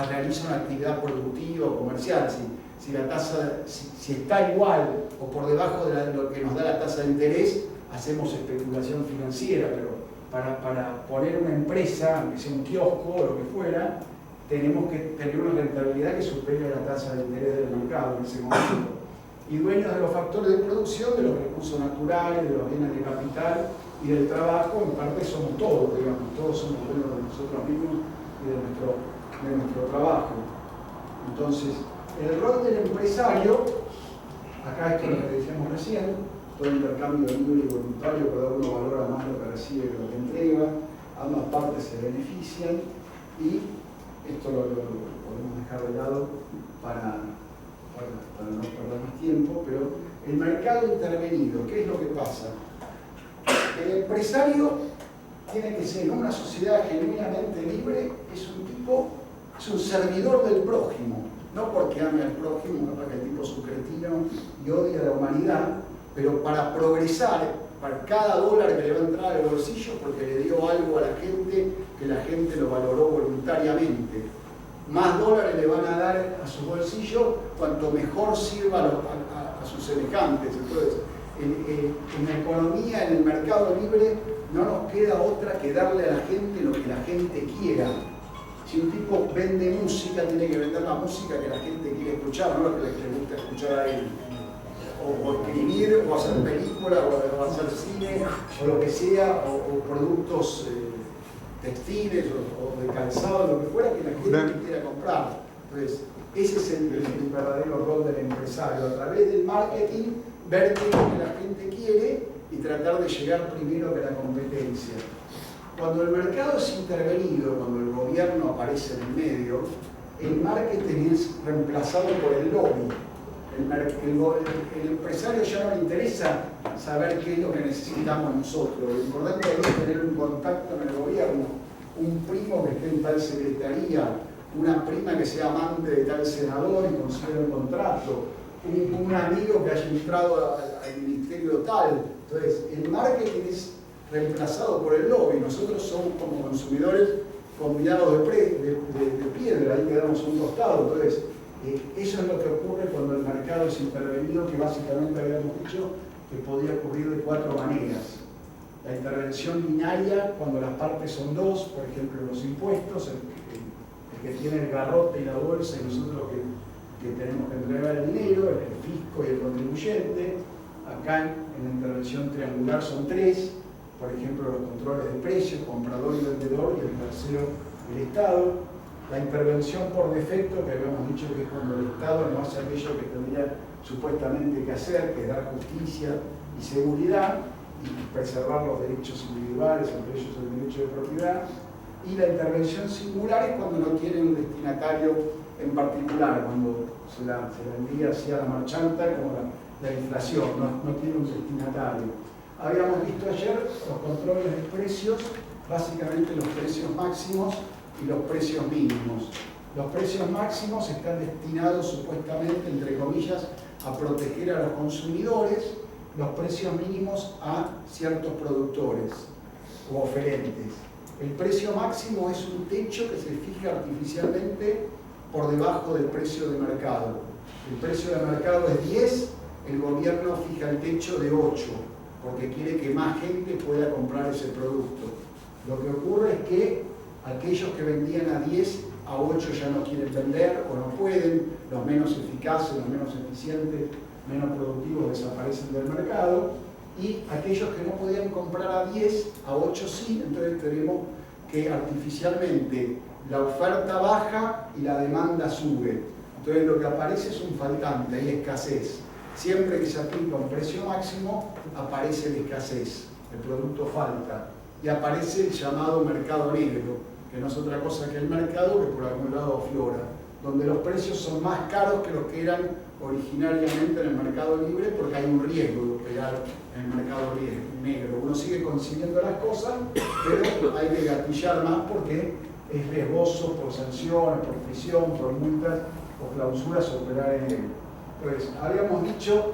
realiza una actividad productiva o comercial. Si la tasa, si está igual o por debajo de lo que nos da la tasa de interés, hacemos especulación financiera, pero para poner una empresa, aunque sea un kiosco o lo que fuera, tenemos que tener una rentabilidad que supere la tasa de interés del mercado en ese momento. Y dueños de los factores de producción, de los recursos naturales, de los bienes de capital y del trabajo, en parte somos todos, digamos, todos somos dueños de nosotros mismos y de nuestro trabajo. Entonces, el rol del empresario, acá esto es lo que decíamos recién, todo intercambio libre y voluntario, cada uno valora más lo que recibe que lo que entrega, ambas partes se benefician y esto lo podemos dejar de lado para no perder más tiempo, pero el mercado intervenido, ¿qué es lo que pasa? El empresario tiene que ser, en una sociedad genuinamente libre, es un servidor del prójimo, no porque ame al prójimo, no porque el tipo es un cretino y odia a la humanidad, pero para progresar, para cada dólar que le va a entrar al bolsillo, porque le dio algo a la gente, que la gente lo valoró voluntariamente. Más dólares le van a dar a su bolsillo cuanto mejor sirva a sus semejantes. Entonces, en la economía, en el mercado libre, no nos queda otra que darle a la gente lo que la gente quiera. Si un tipo vende música, tiene que vender la música que la gente quiere escuchar, no lo que le gusta escuchar a él. O escribir, o hacer películas, o hacer cine, o lo que sea, o productos textiles, o de calzado, lo que fuera, que la gente quiera comprar. Entonces, ese es el verdadero rol del empresario, a través del marketing, ver qué es lo que la gente quiere y tratar de llegar primero que la competencia. Cuando el mercado es intervenido, cuando el gobierno aparece en el medio, el marketing es reemplazado por el lobby. El empresario ya no le interesa saber qué es lo que necesitamos nosotros. Lo importante es tener un contacto en el gobierno, un primo que esté en tal secretaría, una prima que sea amante de tal senador y consiga un contrato, un amigo que haya entrado al ministerio tal. Entonces, el marketing es reemplazado por el lobby. Nosotros somos como consumidores convidados de piedra, ahí quedamos a un costado. Entonces, eso es lo que ocurre cuando el mercado es intervenido, que básicamente habíamos dicho que podía ocurrir de 4 maneras. La intervención binaria, cuando las partes son dos, por ejemplo los impuestos, el que tiene el garrote y la bolsa y nosotros que tenemos que entregar el dinero, el fisco y el contribuyente. Acá en la intervención triangular son tres, por ejemplo los controles de precios, comprador y vendedor, y el tercero el Estado. La intervención por defecto, que habíamos dicho que es cuando el Estado no hace aquello que tendría supuestamente que hacer, que es dar justicia y seguridad y preservar los derechos individuales, entre ellos el derecho de propiedad. Y la intervención singular es cuando no tiene un destinatario en particular, cuando se la envía así a la marchanta como la inflación, no tiene un destinatario. Habíamos visto ayer los controles de precios, básicamente los precios máximos y los precios mínimos. Los precios máximos están destinados supuestamente, entre comillas, a proteger a los consumidores, los precios mínimos a ciertos productores o oferentes. El precio máximo es un techo que se fija artificialmente por debajo del precio de mercado. El precio de mercado es 10, el gobierno fija el techo de 8, porque quiere que más gente pueda comprar ese producto. Lo que ocurre es que aquellos que vendían a 10, a 8 ya no quieren vender o no pueden, los menos eficaces, los menos eficientes, menos productivos desaparecen del mercado, y aquellos que no podían comprar a 10, a 8 sí, entonces tenemos que artificialmente la oferta baja y la demanda sube. Entonces lo que aparece es un faltante, hay escasez. Siempre que se aplica un precio máximo, aparece la escasez, el producto falta, y aparece el llamado mercado negro, que no es otra cosa que el mercado que por algún lado aflora, donde los precios son más caros que los que eran originariamente en el mercado libre, porque hay un riesgo de operar en el mercado negro. Uno sigue consiguiendo las cosas, pero hay que gatillar más porque es riesgoso por sanciones, por prisión, por multas o clausuras operar en negro. Entonces, habíamos dicho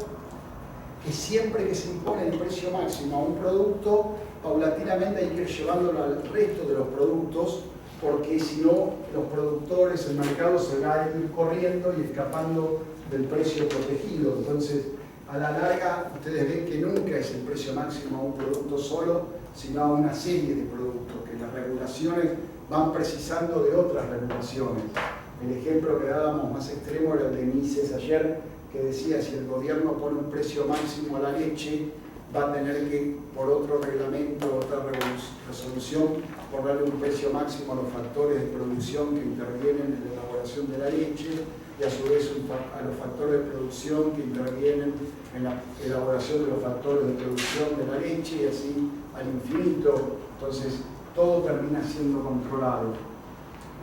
que siempre que se impone el precio máximo a un producto, paulatinamente hay que ir llevándolo al resto de los productos, porque si no, los productores, el mercado se va a ir corriendo y escapando del precio protegido. Entonces, a la larga, ustedes ven que nunca es el precio máximo a un producto solo, sino a una serie de productos, que las regulaciones van precisando de otras regulaciones. El ejemplo que dábamos más extremo era el de Mises ayer, que decía, si el gobierno pone un precio máximo a la leche, va a tener que, por otro reglamento, otra resolución, ponerle un precio máximo a los factores de producción que intervienen en la elaboración de la leche, y a su vez a los factores de producción que intervienen en la elaboración de los factores de producción de la leche, y así al infinito. Entonces, todo termina siendo controlado.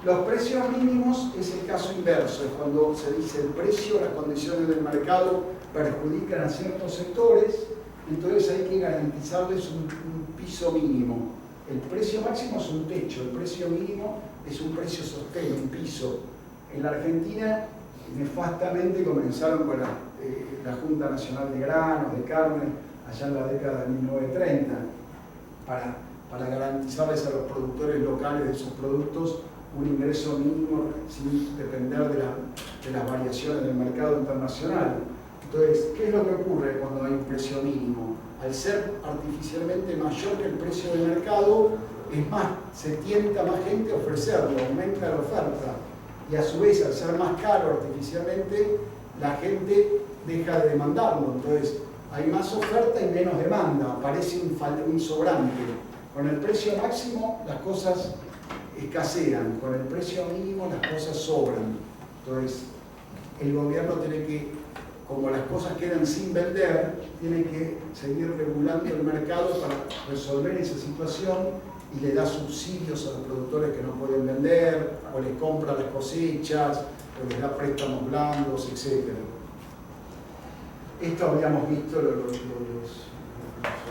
Los precios mínimos es el caso inverso, es cuando se dice el precio, las condiciones del mercado perjudican a ciertos sectores, entonces hay que garantizarles un piso mínimo. El precio máximo es un techo, el precio mínimo es un precio sostén, un piso. En la Argentina, nefastamente comenzaron con la Junta Nacional de Granos, de Carne, allá en la década de 1930, para garantizarles a los productores locales de esos productos un ingreso mínimo sin depender de las variaciones del mercado internacional. Entonces, ¿qué es lo que ocurre cuando hay un precio mínimo? Al ser artificialmente mayor que el precio de mercado, es más, se tienta más gente a ofrecerlo, aumenta la oferta. Y a su vez, al ser más caro artificialmente, la gente deja de demandarlo. Entonces, hay más oferta y menos demanda, aparece un sobrante. Con el precio máximo, las cosas escasean, con el precio mínimo las cosas sobran. Entonces, el gobierno tiene que, como las cosas quedan sin vender, tiene que seguir regulando el mercado para resolver esa situación, y le da subsidios a los productores que no pueden vender, o les compra las cosechas, o les da préstamos blandos, etc. Esto habíamos visto los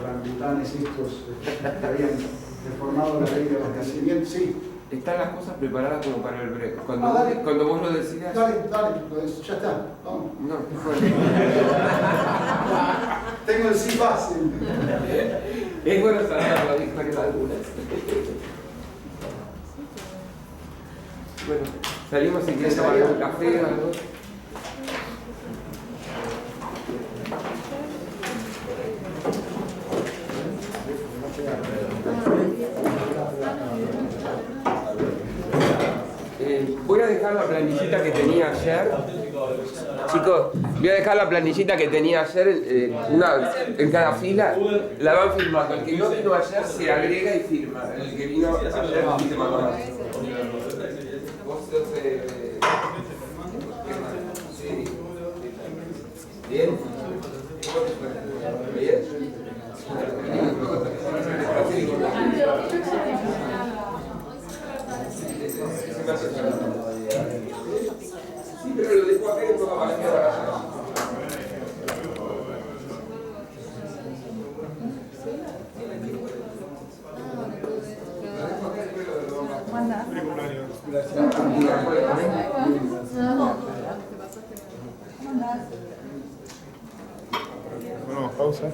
orangutanes estos que habían reformado la ley de abastecimiento. Sí. Están las cosas preparadas como para el break. Cuando vos lo decidas. Dale, ya está, vamos. No, Tengo el sí fácil. es bueno saberlo, dijo en algunas. Bueno, salimos si quieren tomar un café o algo. dejar la planillita que tenía ayer. Chicos, voy a dejar la planillita que tenía ayer, en cada fila, la van firmando. El que no vino ayer se agrega y firma. El que vino ayer firma nomás. Vos sos, sí. Bien. Bien. Sí, pero lo dejo acá y después va a quedar allá. Bueno, pausa.